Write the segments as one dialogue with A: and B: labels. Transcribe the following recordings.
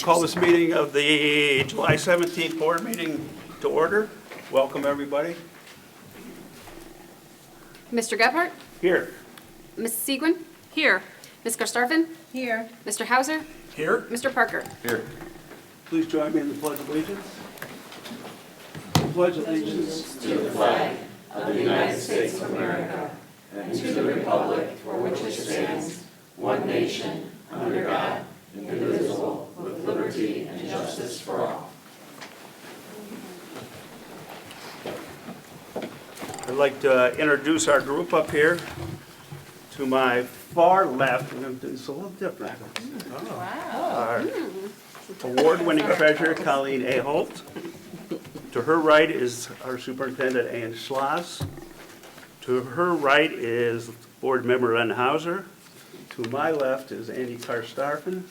A: Call this meeting of the July 17th board meeting to order. Welcome, everybody.
B: Mr. Gebhardt?
A: Here.
B: Ms. Seguin? Here. Ms. Karstafen?
C: Here.
B: Mr. Hauser?
A: Here.
B: Mr. Parker?
A: Here. Please join me in the Pledge of Allegiance. I pledge allegiance
D: to the flag of the United States of America and to the republic for which it stands, one nation, under God, indivisible, with liberty and justice for all.
A: I'd like to introduce our group up here. To my far left, we're going to do this a little different. Our award-winning treasurer, Colleen A. Holt. To her right is our superintendent, Ann Schloss. To her right is board member Len Hauser. To my left is Andy Karstafen.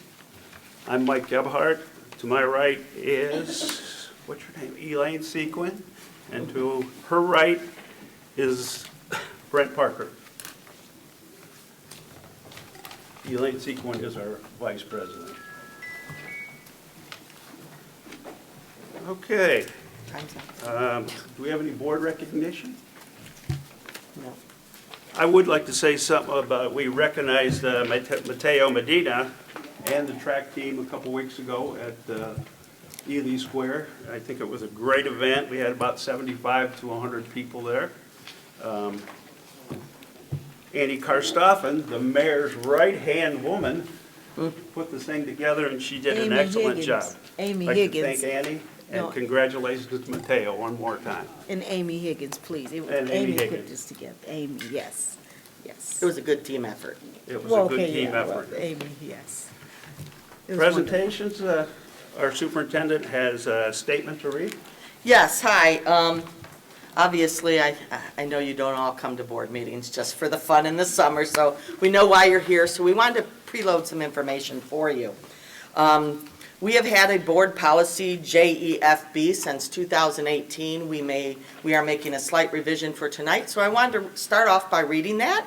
A: I'm Mike Gebhardt. To my right is, what's your name, Elaine Sequin. And to her right is Brent Parker. Elaine Sequin is our vice president. Okay. Do we have any board recognition?
C: No.
A: I would like to say something about, we recognized Mateo Medina and the track team a couple weeks ago at Ely Square. I think it was a great event. We had about 75 to 100 people there. Annie Karstafen, the mayor's right-hand woman, put this thing together, and she did an excellent job.
C: Amy
A: I'd like to
C: Higgins.
A: thank Annie, and
C: No.
A: congratulations to Mateo one more time.
C: And Amy Higgins, please.
A: And Amy
C: Amy put
A: Higgins.
C: this together. Amy, yes. Yes.
D: It was a good team effort.
A: It was
C: Well,
A: a good
C: okay,
A: team
C: yeah,
A: effort.
C: well, Amy, yes. It was wonderful.
A: Presentations, our superintendent has a statement to read.
D: Yes, hi. Obviously, I know you don't all come to board meetings just for the fun in the summer, so we know why you're here. So we wanted to preload some information for you. We have had a board policy, JEFB, since 2018. We are making a slight revision for tonight, so I wanted to start off by reading that.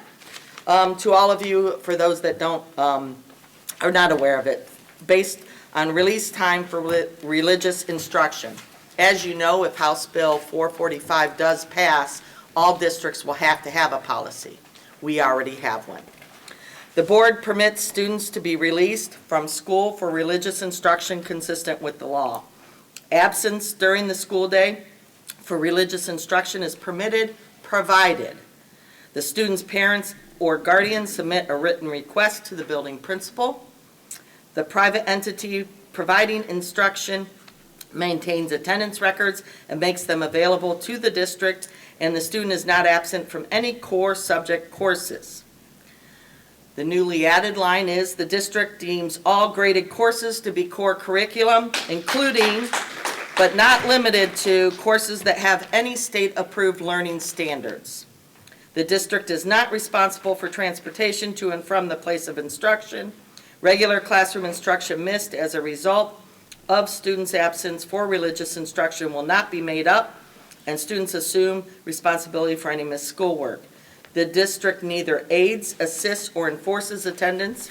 D: To all of you, for those that don't, are not aware of it, based on release time for religious instruction. As you know, if House Bill 445 does pass, all districts will have to have a policy. We already have one. The board permits students to be released from school for religious instruction consistent with the law. Absence during the school day for religious instruction is permitted, provided the student's parents or guardians submit a written request to the building principal. The private entity providing instruction maintains attendance records and makes them available to the district, and the student is not absent from any core subject courses. The newly added line is the district deems all graded courses to be core curriculum, including but not limited to courses that have any state-approved learning standards. The district is not responsible for transportation to and from the place of instruction. Regular classroom instruction missed as a result of students' absence for religious instruction will not be made up, and students assume responsibility for any missed schoolwork. The district neither aids, assists, or enforces attendance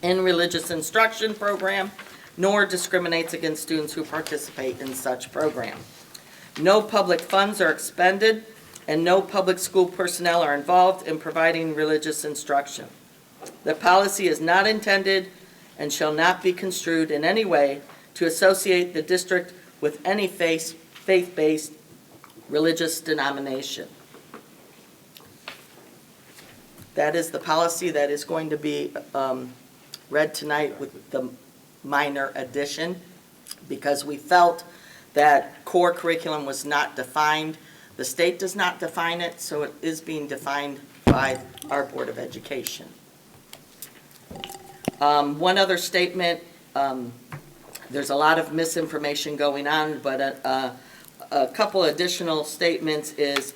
D: in religious instruction program, nor discriminates against students who participate in such program. No public funds are expended, and no public school personnel are involved in providing religious instruction. The policy is not intended and shall not be construed in any way to associate the district with any faith-based religious denomination. That is the policy that is going to be read tonight with the minor addition, because we felt that core curriculum was not defined. The state does not define it, so it is being defined by our Board of Education. One other statement, there's a lot of misinformation going on, but a couple additional statements is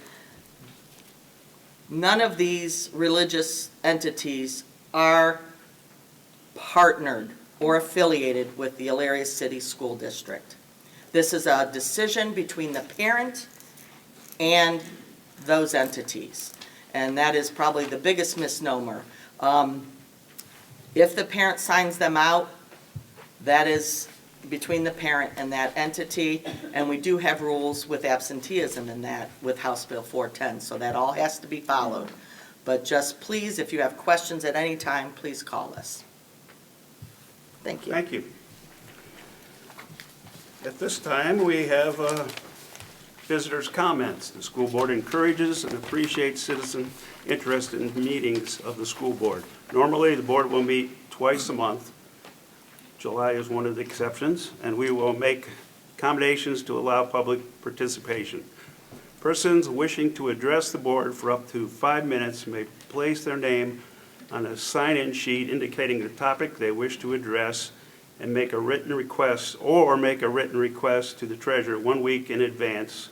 D: none of these religious entities are partnered or affiliated with the Elyria City School District. This is a decision between the parent and those entities, and that is probably the biggest misnomer. If the parent signs them out, that is between the parent and that entity, and we do have rules with absenteeism in that with House Bill 410, so that all has to be followed. But just please, if you have questions at any time, please call us. Thank you.
A: Thank you. At this time, we have visitors' comments. The school board encourages and appreciates citizen interest in meetings of the school board. Normally, the board will meet twice a month. July is one of the exceptions, and we will make accommodations to allow public participation. Persons wishing to address the board for up to 5 minutes may place their name on a sign-in sheet indicating the topic they wish to address and make a written request to the treasurer 1 week in advance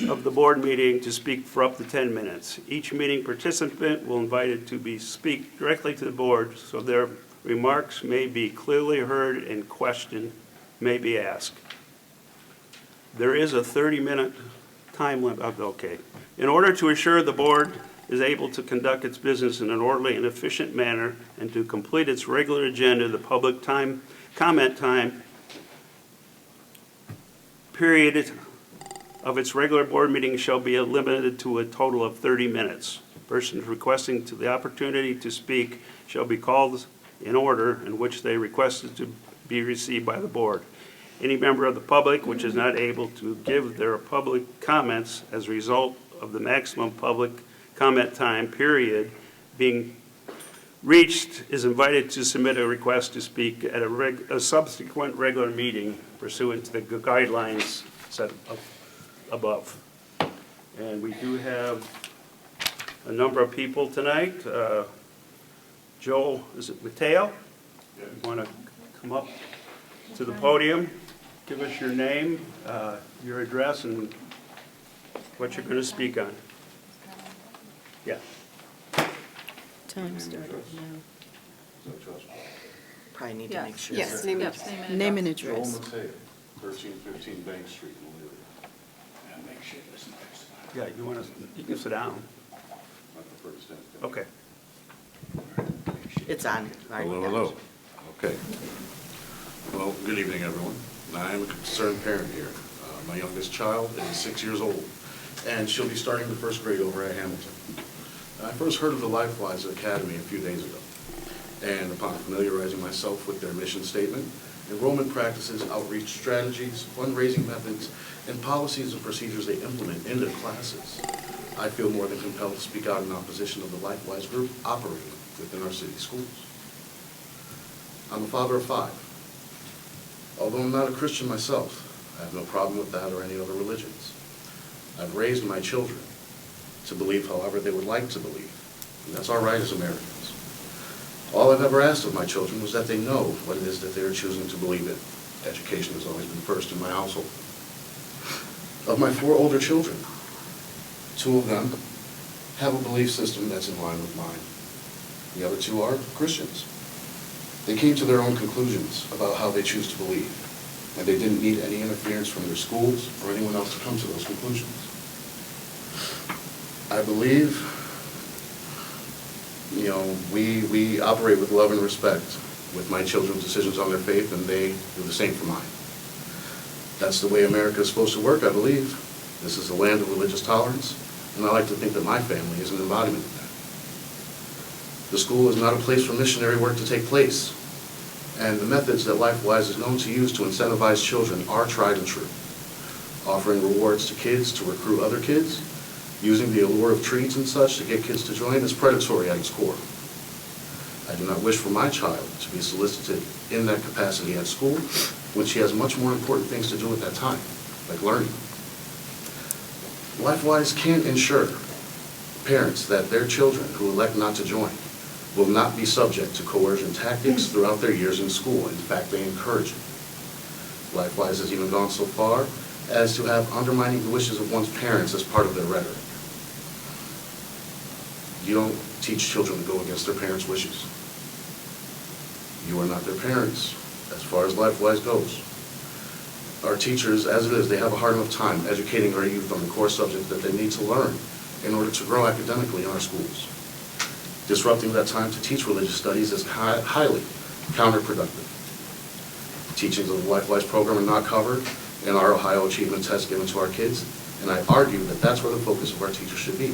A: of the board meeting to speak for up to 10 minutes. Each meeting participant will invited to speak directly to the board, so their remarks may be clearly heard and question may be asked. There is a 30-minute time limit. Okay. In order to assure the board is able to conduct its business in an orderly and efficient manner and to complete its regular agenda, the public comment time period of its regular board meeting shall be limited to a total of 30 minutes. Persons requesting the opportunity to speak shall be called in order in which they requested to be received by the board. Any member of the public which is not able to give their public comments as a result of the maximum public comment time period being reached is invited to submit a request to speak at a subsequent regular meeting pursuant to the guidelines set above. And we do have a number of people tonight. Joel, is it Mateo? You want to come up to the podium, give us your name, your address, and what you're going to speak on. Yeah.
C: Time started now.
D: Probably need to
B: Yes.
D: make sure.
B: Yes, name it.
C: Name and
E: Joel
C: address.
E: Mateo, 1315 Bank Street in Elyria.
A: Yeah, you can sit down.
E: I prefer to stand.
A: Okay.
D: It's on.
E: Hello, hello. Okay. Well, good evening, everyone. I am a concerned parent here. My youngest child is 6 years old, and she'll be starting the first grade over at Hamilton. I first heard of the LifeWise Academy a few days ago, and upon familiarizing myself with their mission statement, enrollment practices, outreach strategies, fundraising methods, and policies and procedures they implement in their classes, I feel more than compelled to speak out in opposition of the LifeWise group operating within our city schools. I'm a father of 5. Although I'm not a Christian myself, I have no problem with that or any other religions. I've raised my children to believe however they would like to believe, and that's our right as Americans. All I've ever asked of my children was that they know what it is that they are choosing to believe in. Education has always been first in my household. Of my 4 older children, 2 of them have a belief system that's in line with mine. The other 2 are Christians. They came to their own conclusions about how they choose to believe, and they didn't need any interference from their schools or anyone else to come to those conclusions. I believe, we operate with love and respect with my children's decisions on their faith, and they do the same for mine. That's the way America is supposed to work, I believe. This is a land of religious tolerance, and I like to think that my family is an embodiment of that. The school is not a place for missionary work to take place, and the methods that LifeWise is known to use to incentivize children are tried and true. Offering rewards to kids to recruit other kids, using the allure of treats and such to get kids to join is predatory at its core. I do not wish for my child to be solicited in that capacity at school when she has much more important things to do at that time, like learning. LifeWise can't ensure parents that their children who elect not to join will not be subject to coercion tactics throughout their years in school. In fact, they encourage it. LifeWise has even gone so far as to have undermining the wishes of one's parents as part of their rhetoric. You don't teach children to go against their parents' wishes. You are not their parents, as far as LifeWise goes. Our teachers, as it is, they have a hard enough time educating our youth on the core subjects that they need to learn in order to grow academically in our schools. Disrupting that time to teach religious studies is highly counterproductive. Teachings of the LifeWise program are not covered in our Ohio Achievement Test given to our kids, and I argue that that's where the focus of our teachers should be.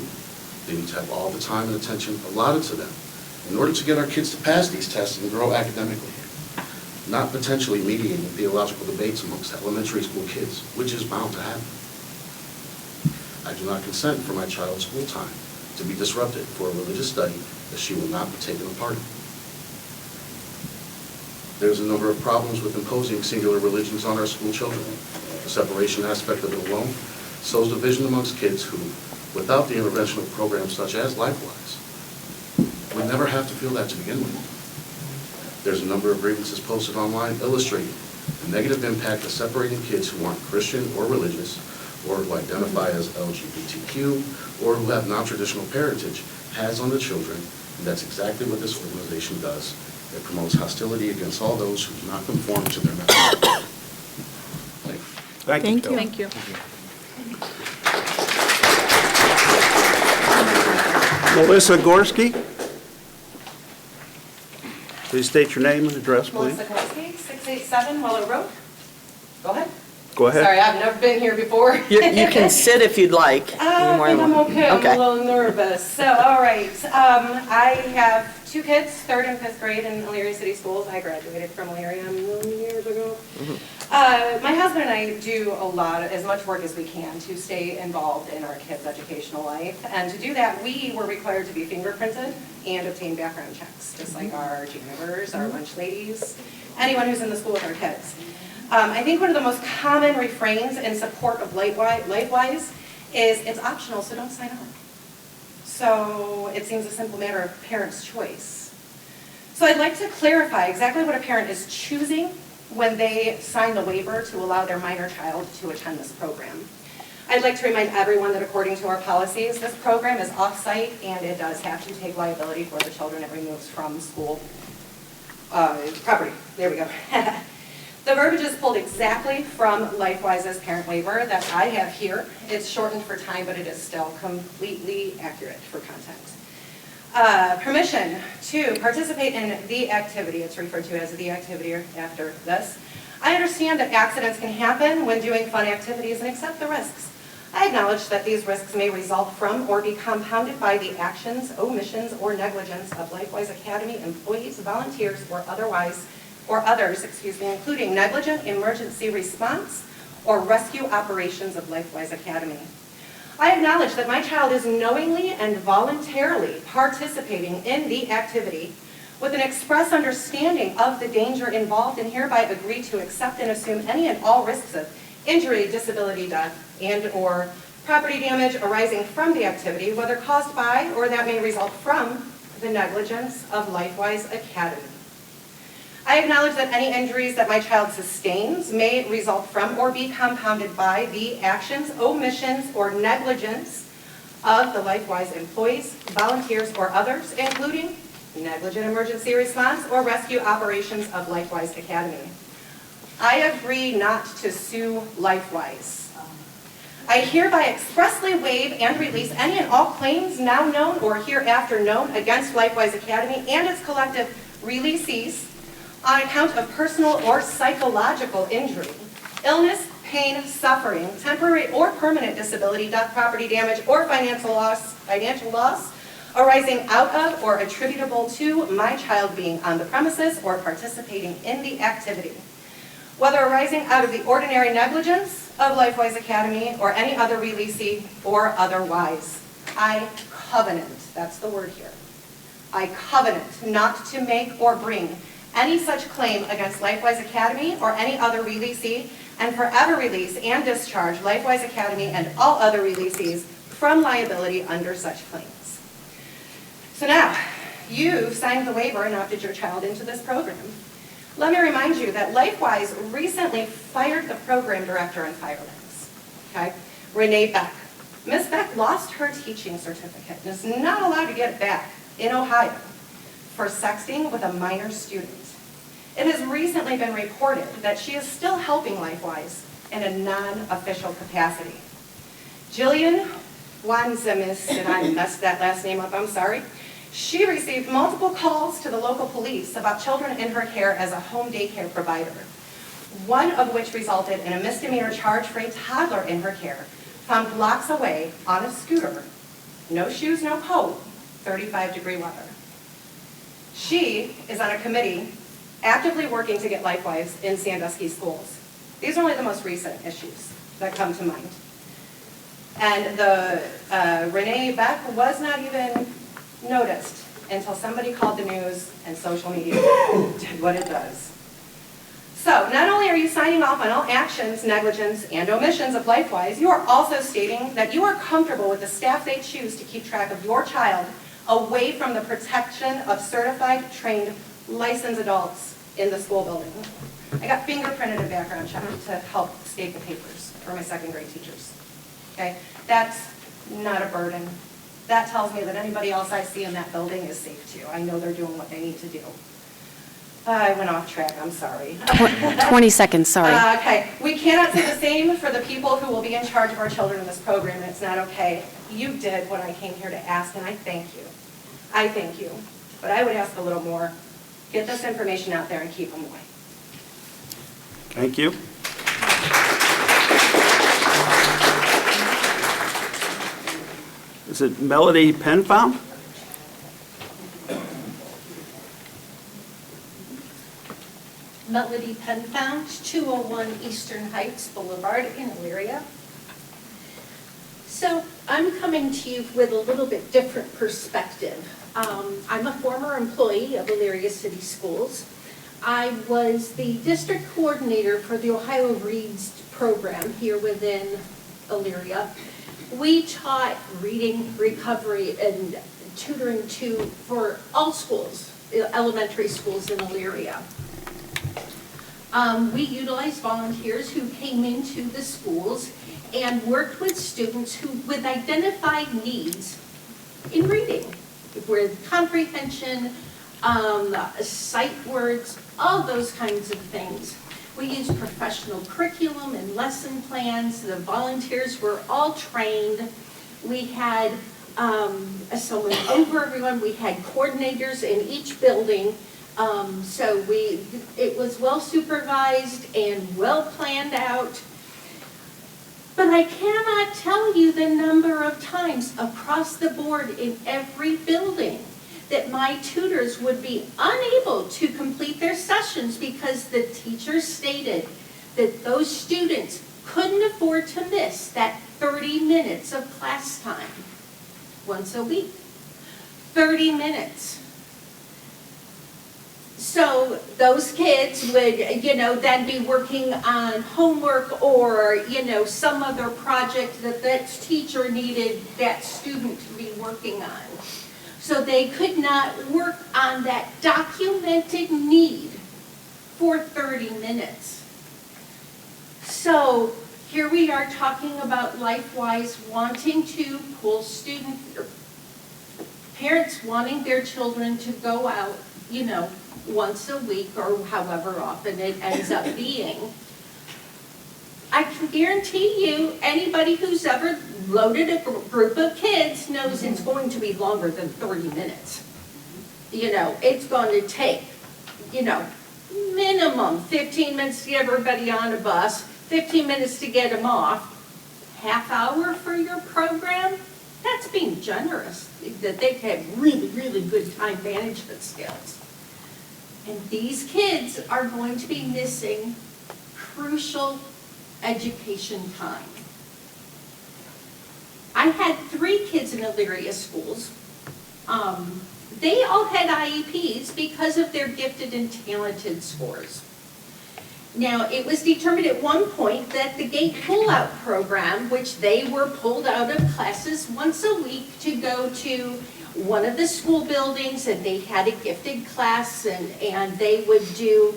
E: They need to have all the time and attention allotted to them in order to get our kids to pass these tests and grow academically, not potentially mediating theological debates amongst elementary school kids, which is bound to happen. I do not consent for my child's school time to be disrupted for a religious study that she will not be taking a part in. There's a number of problems with imposing singular religions on our school children. The separation aspect of it alone sows division amongst kids who, without the intervention of programs such as LifeWise, would never have to feel that to begin with. There's a number of grievances posted online illustrating the negative impact of separating kids who aren't Christian or religious, or who identify as LGBTQ, or who have non-traditional parentage has on the children, and that's exactly what this organization does. It promotes hostility against all those who do not conform to their message. Thank you.
A: Thank you.
C: Thank you.
A: Melissa Gorski. Please state your name and address, please.
F: Melissa Kowalski, 687 Weller Road. Go ahead.
A: Go ahead.
F: Sorry, I've never been here before.
D: You can sit if you'd like.
F: I think I'm okay. I'm a little nervous. So, all right. I have two kids, 3rd and 5th grade in Elyria City Schools. I graduated from Elyria a million years ago. My husband and I do as much work as we can to stay involved in our kids' educational life. And to do that, we were required to be fingerprinted and obtain background checks, just like our janitors, our lunch ladies, anyone who's in the school with our kids. I think one of the most common refrains in support of LifeWise is it's optional, so don't sign up. So it seems a simple matter of parents' choice. So I'd like to clarify exactly what a parent is choosing when they sign the waiver to allow their minor child to attend this program. I'd like to remind everyone that according to our policies, this program is off-site and it does have to take liability for the children it removes from school property. There we go. The verbiage is pulled exactly from LifeWise's parent waiver that I have here. It's shortened for time, but it is still completely accurate for context. Permission to participate in the activity. It's referred to as the activity after this. I understand that accidents can happen when doing fun activities and accept the risks. I acknowledge that these risks may result from or be compounded by the actions, omissions, or negligence of LifeWise Academy employees, volunteers, or others, including negligent emergency response or rescue operations of LifeWise Academy. I acknowledge that my child is knowingly and voluntarily participating in the activity with an express understanding of the danger involved and hereby agree to accept and assume any and all risks of injury, disability, death, and or property damage arising from the activity, whether caused by or that may result from the negligence of LifeWise Academy. I acknowledge that any injuries that my child sustains may result from or be compounded by the actions, omissions, or negligence of the LifeWise employees, volunteers, or others, including negligent emergency response or rescue operations of LifeWise Academy. I agree not to sue LifeWise. I hereby expressly waive and release any and all claims now known or hereafter known against LifeWise Academy and its collective releasees on account of personal or psychological injury, illness, pain, suffering, temporary or permanent disability, death, property damage, or financial loss arising out of or attributable to my child being on the premises or participating in the activity, whether arising out of the ordinary negligence of LifeWise Academy or any other releasee or otherwise. I covenant, that's the word here, I covenant not to make or bring any such claim against LifeWise Academy or any other releasee, and forever release and discharge LifeWise Academy and all other releasees from liability under such claims. So now, you've signed the waiver and opted your child into this program. Let me remind you that LifeWise recently fired the program director in filings, okay? Renee Beck. Ms. Beck lost her teaching certificate and is not allowed to get it back in Ohio for sexting with a minor student. It has recently been reported that she is still helping LifeWise in a non-official capacity. Jillian Wanzemis, and I messed that last name up, I'm sorry. She received multiple calls to the local police about children in her care as a home daycare provider. one of which resulted in a misdemeanor charge for a toddler in her care, found blocks away on a scooter, no shoes, no coat, 35-degree weather. She is on a committee actively working to get LifeWise in Sandusky schools. These are only the most recent issues that come to mind. And the Renee Beck was not even noticed until somebody called the news and social media did what it does. So not only are you signing off on all actions, negligence, and omissions of LifeWise, you are also stating that you are comfortable with the staff they choose to keep track of your child away from the protection of certified, trained, licensed adults in the school building. I got fingerprinted and background checked to help state the papers for my second grade teachers. Okay, that's not a burden. That tells me that anybody else I see in that building is safe too. I know they're doing what they need to do. I went off track, I'm sorry.
B: 20 seconds, sorry.
F: Okay, we cannot say the same for the people who will be in charge of our children in this program, and it's not okay. You did what I came here to ask, and I thank you. I thank you. But I would ask a little more. Get this information out there and keep them away.
A: Thank you. Is it Melody Penfound?
G: Melody Penfound, 201 Eastern Heights Boulevard in Elyria. So I'm coming to you with a little bit different perspective. I'm a former employee of Elyria City Schools. I was the district coordinator for the Ohio Reads program here within Elyria. We taught reading, recovery, and tutoring for all schools, elementary schools in Elyria. We utilized volunteers who came into the schools and worked with students with identified needs in reading, with comprehension, sight words, all those kinds of things. We used professional curriculum and lesson plans. The volunteers were all trained. We had someone over everyone. We had coordinators in each building. So it was well supervised and well planned out. But I cannot tell you the number of times across the board in every building that my tutors would be unable to complete their sessions because the teacher stated that those students couldn't afford to miss that 30 minutes of class time once a week. 30 minutes. So those kids would, then be working on homework or, some other project that teacher needed that student to be working on. So they could not work on that documented need for 30 minutes. So here we are talking about LifeWise wanting to pull parents wanting their children to go out, once a week or however often it ends up being. I can guarantee you, anybody who's ever loaded a group of kids knows it's going to be longer than 30 minutes. It's going to take, minimum 15 minutes to get everybody on a bus, 15 minutes to get them off, half hour for your program. That's being generous, that they have really, really good time management skills. And these kids are going to be missing crucial education time. I had 3 kids in Elyria schools. They all had IEPs because of their gifted and talented scores. Now, it was determined at one point that the gate pull-out program, which they were pulled out of classes once a week to go to one of the school buildings, and they had a gifted class, and they would do,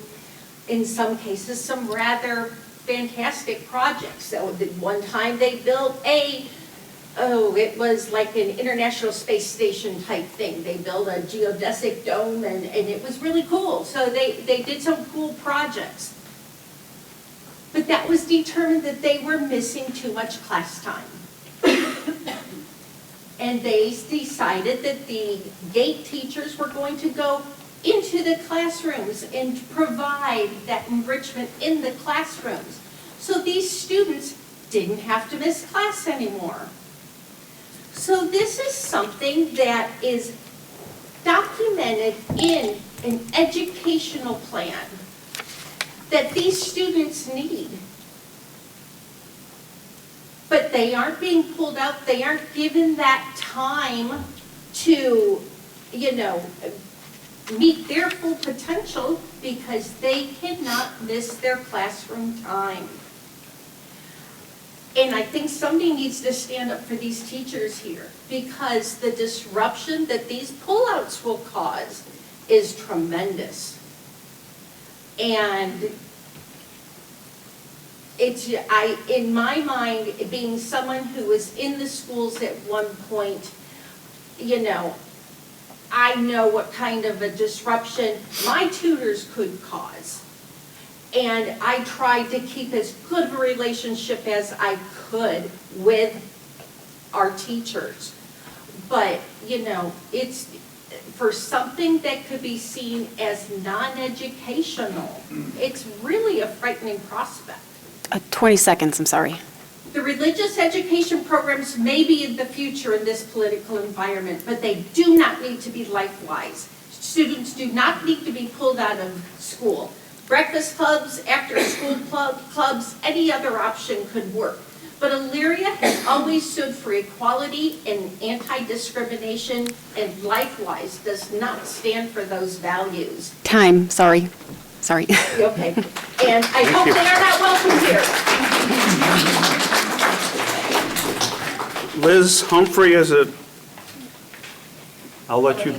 G: in some cases, some rather fantastic projects. So one time they built it was like an International Space Station type thing. They built a geodesic dome, and it was really cool. So they did some cool projects. But that was determined that they were missing too much class time. And they decided that the gate teachers were going to go into the classrooms and provide that enrichment in the classrooms. So these students didn't have to miss class anymore. So this is something that is documented in an educational plan that these students need. But they aren't being pulled out, they aren't given that time to, meet their full potential because they cannot miss their classroom time. And I think somebody needs to stand up for these teachers here because the disruption that these pullouts will cause is tremendous. And in my mind, being someone who was in the schools at one point, I know what kind of a disruption my tutors could cause. And I tried to keep as good of a relationship as I could with our teachers. But, it's for something that could be seen as non-educational, it's really a frightening prospect.
B: 20 seconds, I'm sorry.
G: The religious education programs may be in the future in this political environment, but they do not need to be life-wise. Students do not need to be pulled out of school. Breakfast clubs, after-school clubs, any other option could work. But Elyria has always stood for equality and anti-discrimination, and life-wise does not stand for those values.
B: Time, sorry.
G: Okay, and I hope they are not welcome here.
A: Liz Humphrey is it? I'll let you,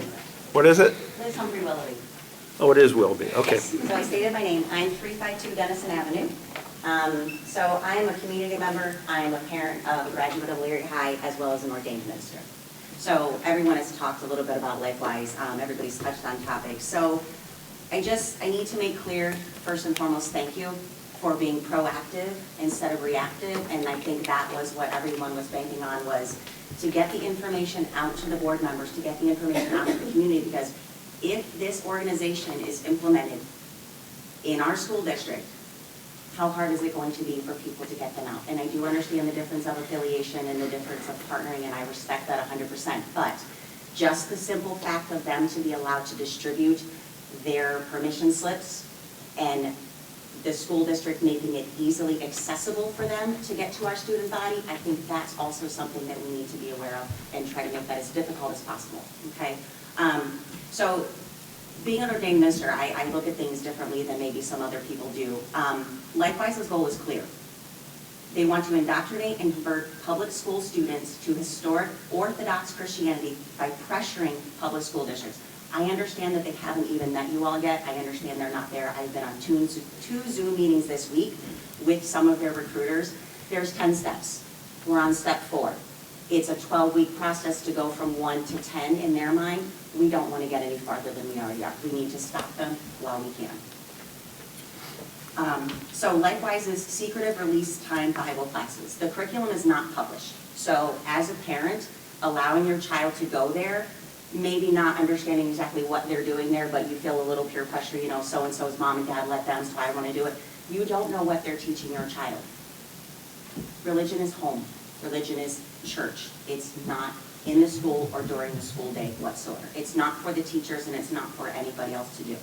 A: what is it?
H: Liz Humphrey Willoughby.
A: Oh, it is Willoughby, okay.
H: Yes, so I stated my name. I'm 352 Denison Avenue. So I am a community member. I am a parent of a graduate of Elyria High as well as an ordained minister. So everyone has talked a little bit about LifeWise. Everybody's touched on topics. So I need to make clear, first and foremost, thank you for being proactive instead of reactive. And I think that was what everyone was banking on, was to get the information out to the board members, to get the information out to the community, because if this organization is implemented in our school district, how hard is it going to be for people to get them out? And I do understand the difference of affiliation and the difference of partnering, and I respect that 100%. But just the simple fact of them to be allowed to distribute their permission slips and the school district making it easily accessible for them to get to our student body, I think that's also something that we need to be aware of and try to make that as difficult as possible, okay? So being an ordained minister, I look at things differently than maybe some other people do. LifeWise's goal is clear. They want to indoctrinate and convert public school students to historic Orthodox Christianity by pressuring public school districts. I understand that they haven't even met you all yet. I understand they're not there. I've been on two Zoom meetings this week with some of their recruiters. There's 10 steps. We're on step 4. It's a 12-week process to go from 1 to 10 in their mind. We don't want to get any farther than we already are. We need to stop them while we can. So LifeWise's secretive release time Bible classes. The curriculum is not published. So as a parent, allowing your child to go there, maybe not understanding exactly what they're doing there, but you feel a little peer pressure, so-and-so's mom and dad let them, so I want to do it. You don't know what they're teaching your child. Religion is home. Religion is church. It's not in the school or during the school day whatsoever. It's not for the teachers and it's not for anybody else to do.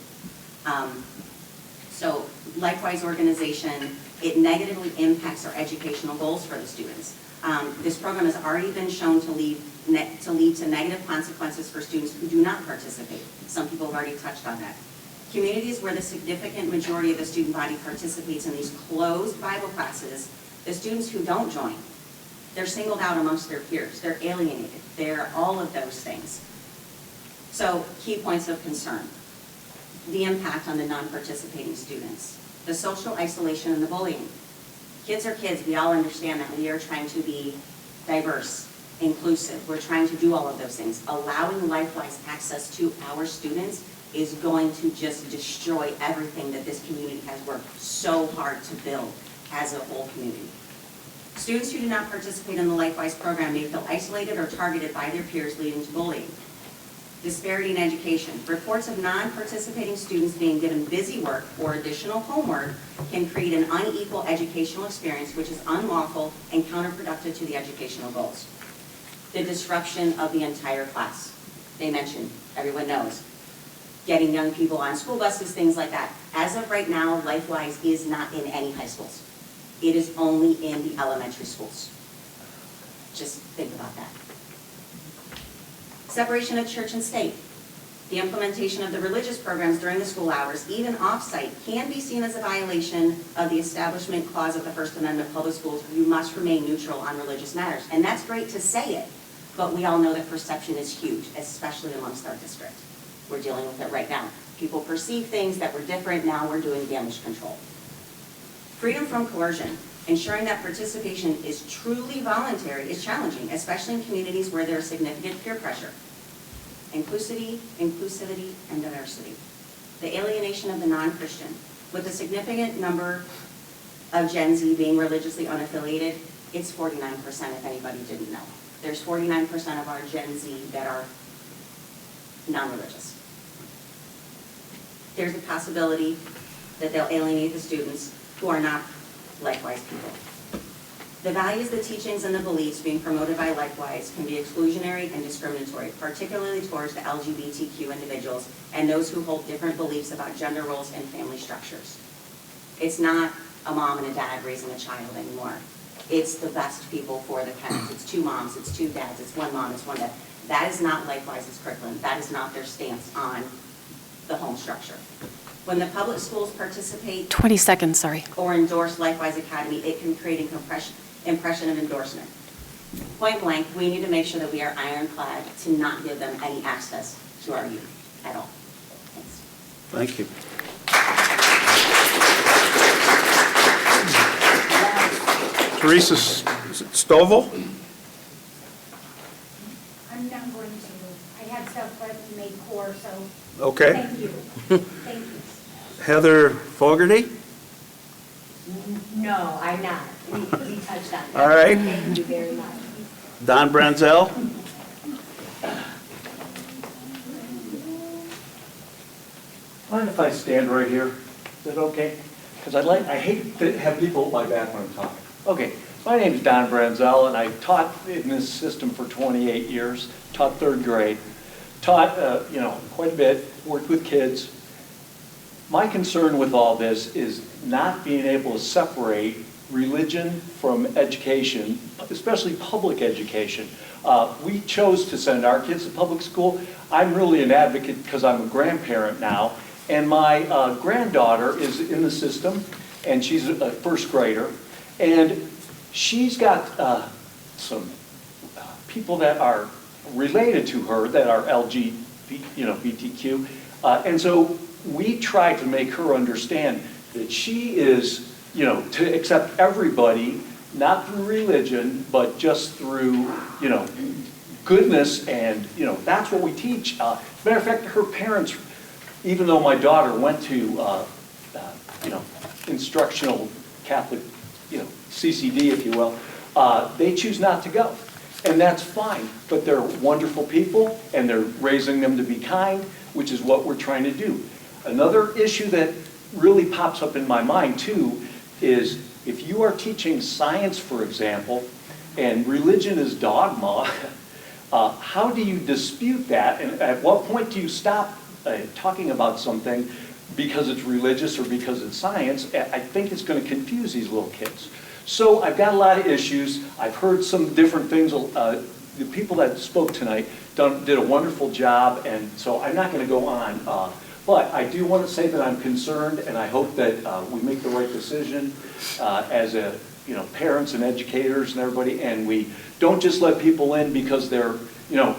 H: So LifeWise organization, it negatively impacts our educational goals for the students. This program has already been shown to lead to negative consequences for students who do not participate. Some people have already touched on that. Communities where the significant majority of the student body participates in these closed Bible classes, the students who don't join, they're singled out amongst their peers. They're alienated. They're all of those things. So key points of concern. The impact on the non-participating students. The social isolation and the bullying. Kids are kids. We all understand that. We are trying to be diverse, inclusive. We're trying to do all of those things. Allowing LifeWise access to our students is going to just destroy everything that this community has worked so hard to build as a whole community. Students who do not participate in the LifeWise program may feel isolated or targeted by their peers, leading to bullying. Disparity in education. Reports of non-participating students being given busy work or additional homework can create an unequal educational experience which is unlawful and counterproductive to the educational goals. The disruption of the entire class. They mentioned, everyone knows. Getting young people on school buses, things like that. As of right now, LifeWise is not in any high schools. It is only in the elementary schools. Just think about that. Separation of church and state. The implementation of the religious programs during the school hours, even off-site, can be seen as a violation of the Establishment Clause of the First Amendment of Public Schools. You must remain neutral on religious matters. And that's great to say it, but we all know that perception is huge, especially amongst our district. We're dealing with it right now. People perceive things that were different, now we're doing damage control. Freedom from coercion. Ensuring that participation is truly voluntary is challenging, especially in communities where there is significant peer pressure. Inclusivity, and diversity. The alienation of the non-Christian. With a significant number of Gen Z being religiously unaffiliated, it's 49% if anybody didn't know. There's 49% of our Gen Z that are non-religious. There's a possibility that they'll alienate the students who are not LifeWise people. The values, the teachings, and the beliefs being promoted by LifeWise can be exclusionary and discriminatory, particularly towards the LGBTQ individuals and those who hold different beliefs about gender roles and family structures. It's not a mom and a dad raising a child anymore. It's the best people for the parents. It's two moms, it's two dads, it's one mom, it's one dad. That is not LifeWise's curriculum. That is not their stance on the home structure. When the public schools participate
B: 20 seconds, sorry.
H: or endorse LifeWise Academy, it can create an impression of endorsement. Point blank, we need to make sure that we are ironclad to not give them any access to our youth at all. Thanks.
A: Thank you. Teresa Stovall?
I: I'm not going to. I had stuff left to make core, so
A: Okay.
I: thank you. Thank you.
A: Heather Fogarty?
I: No, I'm not. We touched on that.
A: All right.
I: Thank you very much.
A: Don Branzel?
J: Mind if I stand right here? Is that okay? Because I hate to have people at my back when I'm talking. Okay, my name is Don Branzel, and I taught in this system for 28 years, taught third grade, taught, quite a bit, worked with kids. My concern with all this is not being able to separate religion from education, especially public education. We chose to send our kids to public school. I'm really an advocate because I'm a grandparent now, and my granddaughter is in the system, and she's a first grader, and she's got some people that are related to her that are BTQ, and so we try to make her understand that she is, to accept everybody, not through religion, but just through, goodness, and, that's what we teach. Matter of fact, her parents, even though my daughter went to, instructional Catholic, CCD, if you will, they choose not to go. And that's fine, but they're wonderful people, and they're raising them to be kind, which is what we're trying to do. Another issue that really pops up in my mind, too, is if you are teaching science, for example, and religion is dogma, how do you dispute that? And at what point do you stop talking about something because it's religious or because it's science? I think it's going to confuse these little kids. So I've got a lot of issues. I've heard some different things. The people that spoke tonight did a wonderful job, and so I'm not going to go on. But I do want to say that I'm concerned, and I hope that we make the right decision as parents and educators and everybody, and we don't just let people in because they're,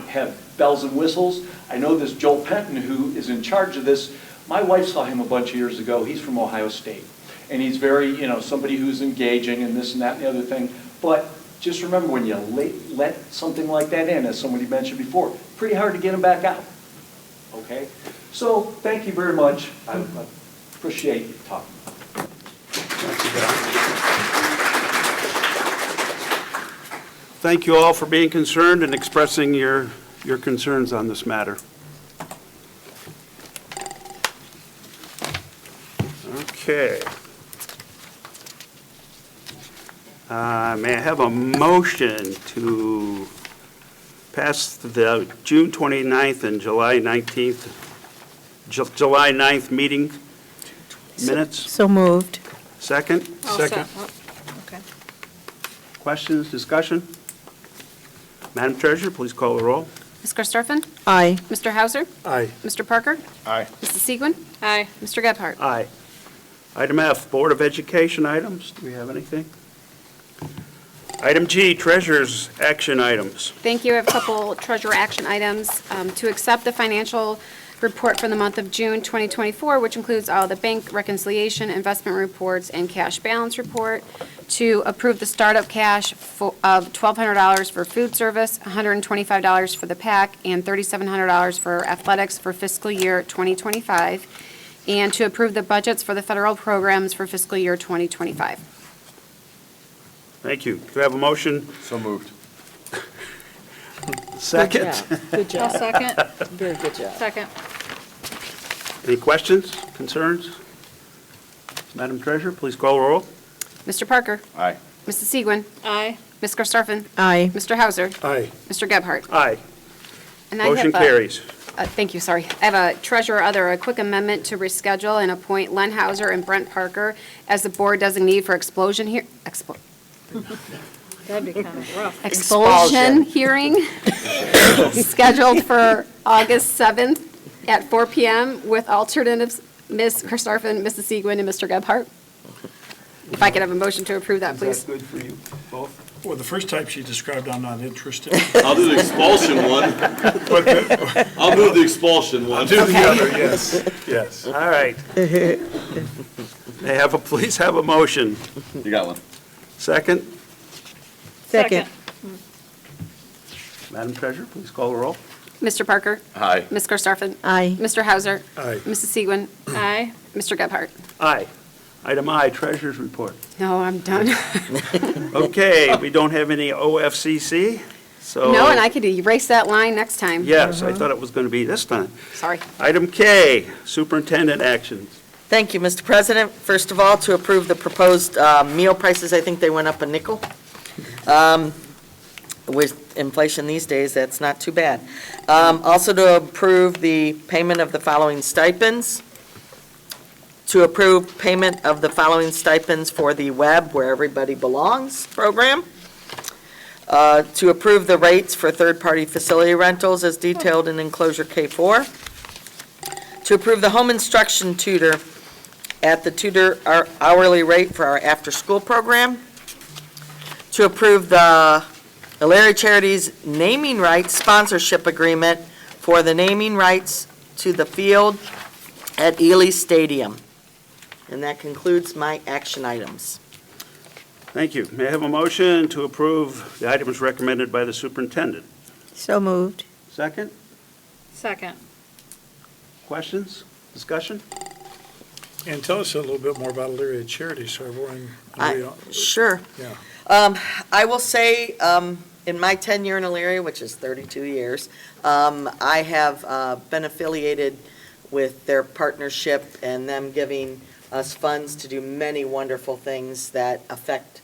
J: have bells and whistles. I know this Joel Penton, who is in charge of this. My wife saw him a bunch of years ago. He's from Ohio State, and he's very, somebody who's engaging and this and that and the other thing. But just remember, when you let something like that in, as somebody mentioned before, pretty hard to get them back out. Okay? So, thank you very much. I appreciate talking.
A: Thank you all for being concerned and expressing your concerns on this matter. Okay. May I have a motion to pass the June 29th and July 19th, July 9th meeting minutes?
C: So moved.
A: Second?
C: Second. Okay.
A: Questions, discussion? Madam Treasurer, please call the roll.
B: Ms. Karstoffen?
C: Aye.
B: Mr. Hauser?
A: Aye.
B: Mr. Parker?
E: Aye.
B: Mrs. Segwin? Aye. Mr. Gebhardt?
A: Aye. Item F, Board of Education items. Do we have anything? Item G, Treasurer's action items.
B: Thank you. I have a couple treasurer action items. To accept the financial report for the month of June 2024, which includes all the bank reconciliation, investment reports, and cash balance report. To approve the startup cash of $1,200 for food service, $125 for the PAC, and $3,700 for athletics for fiscal year 2025. And to approve the budgets for the federal programs for fiscal year 2025.
A: Thank you. Do we have a motion?
E: So moved.
A: Second?
C: Good job.
K: Second.
C: Very good job.
K: Second.
A: Any questions, concerns? Madam Treasurer, please call the roll.
B: Mr. Parker?
E: Aye.
B: Mrs. Segwin?
K: Aye.
B: Ms. Karstoffen?
C: Aye.
B: Mr. Hauser?
A: Aye.
B: Mr. Gebhardt?
A: Aye.
B: And I have
A: Motion
B: a-
A: carries.
B: Thank you, sorry. I have a treasurer other, a quick amendment to reschedule and appoint Len Hauser and Brent Parker as the board designee for explosion here,
K: That'd be kind of rough.
B: expulsion hearing scheduled for August 7th at 4 PM with alternatives, Ms. Karstoffen, Mrs. Segwin, and Mr. Gebhardt. If I could have a motion to approve that, please.
A: Is that good for you both?
L: Well, the first type she described, I'm not interested.
M: I'll do the expulsion one. I'll move the expulsion one.
L: Do the other, yes, yes.
A: All right. Please have a motion.
M: You got one.
A: Second?
C: Second.
A: Madam Treasurer, please call the roll.
B: Mr. Parker?
M: Aye.
B: Ms. Karstoffen?
C: Aye.
B: Mr. Hauser?
L: Aye.
B: Mrs. Segwin?
K: Aye.
B: Mr. Gebhardt?
A: Aye. Item I, Treasurer's report.
B: No, I'm done.
A: Okay, we don't have any OFCC, so.
B: No, and I could erase that line next time.
A: Yes, I thought it was going to be this time.
B: Sorry.
A: Item K, Superintendent actions.
D: Thank you, Mr. President. First of all, to approve the proposed meal prices, I think they went up a nickel. With inflation these days, that's not too bad. Also to approve the payment of the following stipends. To approve payment of the following stipends for the Web Where Everybody Belongs program. To approve the rates for third-party facility rentals as detailed in enclosure K4. To approve the home instruction tutor at the tutor hourly rate for our after-school program. To approve the Elyria Charities naming rights sponsorship agreement for the naming rights to the field at Ely Stadium. And that concludes my action items.
A: Thank you. May I have a motion to approve the items recommended by the superintendent?
C: So moved.
A: Second?
K: Second.
A: Questions? Discussion?
L: And tell us a little bit more about Elyria Charities, so everyone.
D: Sure.
L: Yeah.
D: I will say, in my tenure in Elyria, which is 32 years, I have been affiliated with their partnership and them giving us funds to do many wonderful things that affect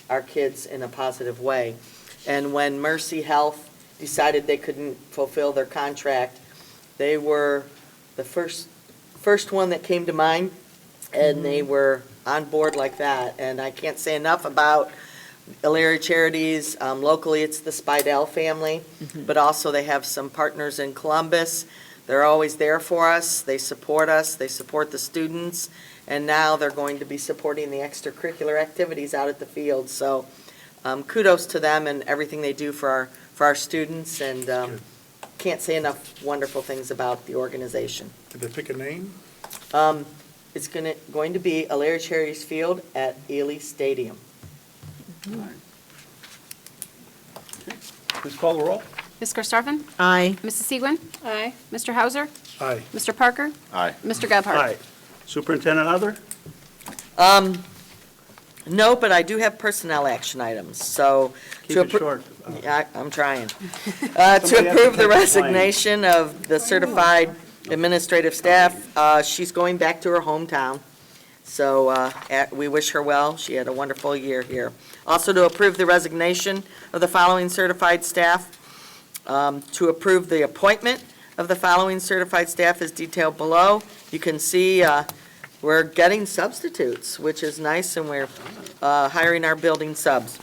D: our kids in a positive way. And when Mercy Health decided they couldn't fulfill their contract, they were the first one that came to mind, and they were on board like that. And I can't say enough about Elyria Charities. Locally, it's the Spidell family, but also they have some partners in Columbus. They're always there for us. They support the students, and now they're going to be supporting the extracurricular activities out at the field. So kudos to them and everything they do for our students, and can't say enough wonderful things about the organization.
L: Did they pick a name?
D: It's going to be Elyria Charities Field at Ely Stadium.
A: Please call the roll.
B: Ms. Karstoffen?
C: Aye.
B: Mrs. Segwin?
K: Aye.
B: Mr. Hauser?
L: Aye.
B: Mr. Parker?
M: Aye.
B: Mr. Gebhardt?
A: Aye. Superintendent other?
D: No, but I do have personnel action items, so.
A: Keep it short.
D: Yeah, I'm trying. To
A: has to
D: approve the
A: take the
D: resignation of the certified administrative staff, she's going back to her hometown. So we wish her well. She had a wonderful year here. Also to approve the resignation of the following certified staff. To approve the appointment of the following certified staff is detailed below. You can see we're getting substitutes, which is nice, and we're hiring our building subs.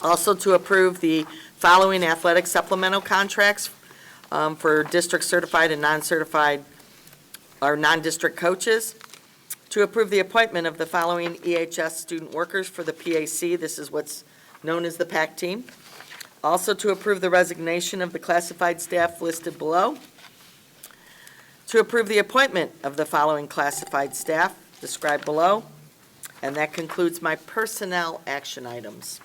D: Also to approve the following athletic supplemental contracts for district certified and non-certified or non-district coaches. To approve the appointment of the following EHS student workers for the PAC. This is what's known as the PAC team. Also to approve the resignation of the classified staff listed below. To approve the appointment of the following classified staff described below. And that concludes my personnel action items.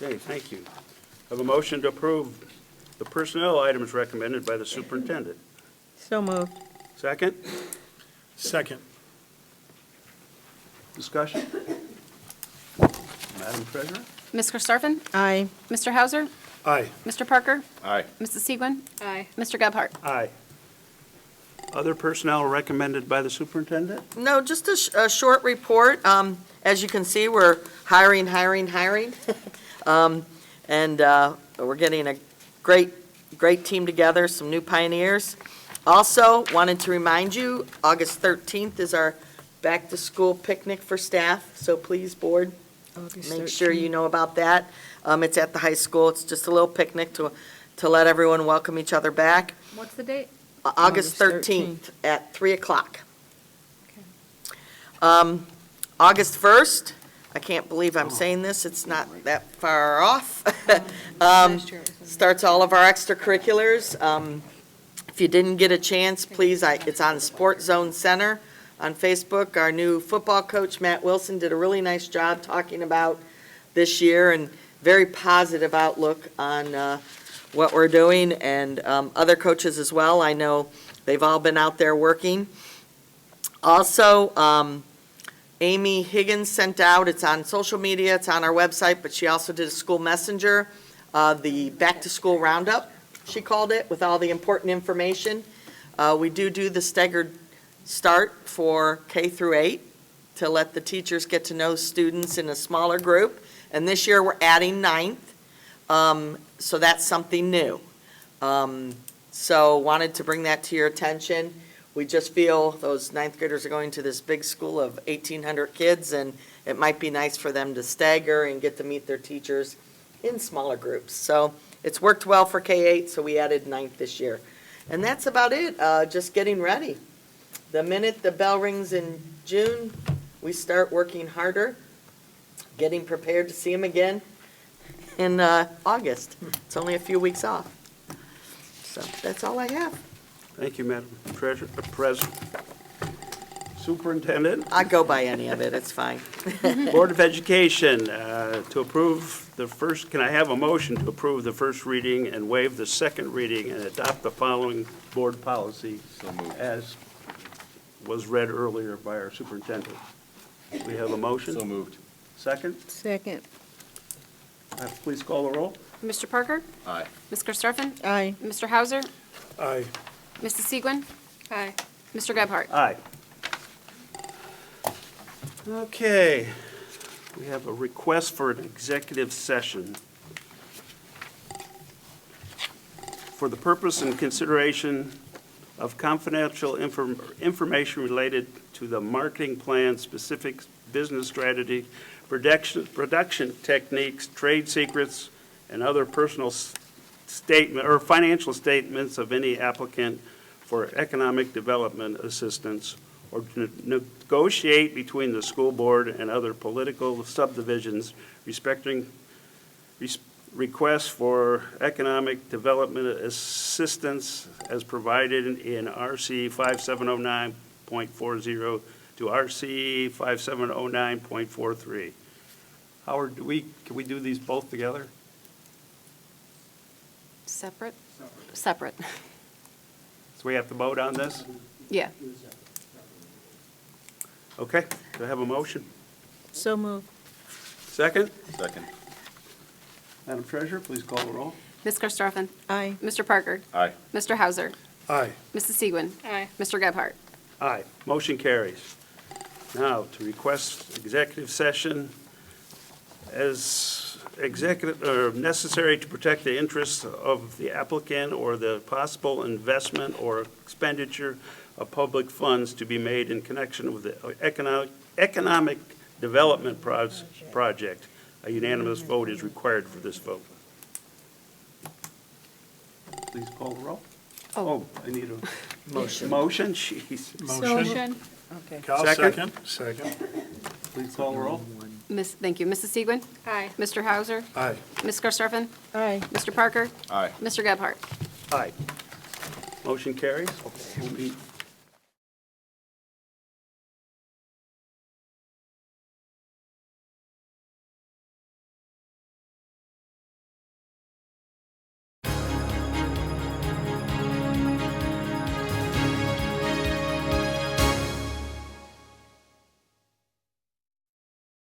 A: Okay, thank you. Have a motion to approve the personnel items recommended by the superintendent.
C: So moved.
A: Second,
L: Second.
A: discussion? Madam Treasurer?
B: Ms. Karstoffen?
C: Aye.
B: Mr. Hauser?
L: Aye.
B: Mr. Parker?
M: Aye.
B: Mrs. Segwin?
K: Aye.
B: Mr. Gebhardt?
A: Aye. Other personnel recommended by the superintendent?
D: No, just a short report. As you can see, we're hiring. And we're getting a great team together, some new pioneers. Also, wanted to remind you, August 13th is our back-to-school picnic for staff, so please, board, make sure you know about that. It's at the high school. It's just a little picnic to let everyone welcome each other back.
K: What's the date?
D: August 13th at 3 o'clock. August 1st, I can't believe I'm saying this, it's not that far off. Starts all of our extracurriculars. If you didn't get a chance, please, it's on Sports Zone Center on Facebook. Our new football coach, Matt Wilson, did a really nice job talking about this year and very positive outlook on what we're doing, and other coaches as well. I know they've all been out there working. Also, Amy Higgins sent out, it's on social media, it's on our website, but she also did a school messenger, the back-to-school roundup, she called it, with all the important information. We do the staggered start for K through 8 to let the teachers get to know students in a smaller group. And this year, we're adding 9th. So that's something new. So wanted to bring that to your attention. We just feel those 9th graders are going to this big school of 1,800 kids, and it might be nice for them to stagger and get to meet their teachers in smaller groups. So it's worked well for K-8, so we added 9th this year. And that's about it, just getting ready. The minute the bell rings in June, we start working harder, getting prepared to see them again in August. It's only a few weeks off. So that's all I have.
A: Thank you, Madam Treasurer, President. Superintendent?
D: I go by any of it, it's fine.
A: Board of Education, to approve the first, can I have a motion to approve the first reading and waive the second reading and adopt the following board policy as was read earlier by our superintendent? We have a motion?
M: So moved.
A: Second?
C: Second.
A: Please call the roll.
B: Mr. Parker?
M: Aye.
B: Ms. Karstoffen?
C: Aye.
B: Mr. Hauser?
L: Aye.
B: Mrs. Segwin?
K: Aye.
B: Mr. Gebhardt?
A: Aye. Okay, we have a request for an executive session for the purpose and consideration of confidential information related to the marketing plan, specific business strategy, production techniques, trade secrets, and other personal statement or financial statements of any applicant for economic development assistance, or to negotiate between the school board and other political subdivisions respecting requests for economic development assistance as provided in RC 5709.40 to RC 5709.43. Howard, can we do these both together?
B: Separate? Separate.
A: So we have to vote on this?
B: Yeah.
A: Okay, do I have a motion?
C: So moved.
A: Second?
M: Second.
A: Madam Treasurer, please call the roll.
B: Ms. Karstoffen?
C: Aye.
B: Mr. Parker?
M: Aye.
B: Mr. Hauser?
L: Aye.
B: Mrs. Segwin?
K: Aye.
B: Mr. Gebhardt?
A: Aye, motion carries. Now, to request executive session as necessary to protect the interests of the applicant or the possible investment or expenditure of public funds to be made in connection with the economic development project. A unanimous vote is required for this vote. Please call the roll. Oh, I need a motion. Motion, jeez.
L: Motion.
C: Okay.
L: Cal,
A: Second.
L: second.
A: Please call the roll.
B: Thank you. Mrs. Segwin?
K: Aye.
B: Mr. Hauser?
L: Aye.
B: Ms. Karstoffen?
C: Aye.
B: Mr. Parker?
M: Aye.
B: Mr. Gebhardt?
A: Aye. Motion carries. We'll meet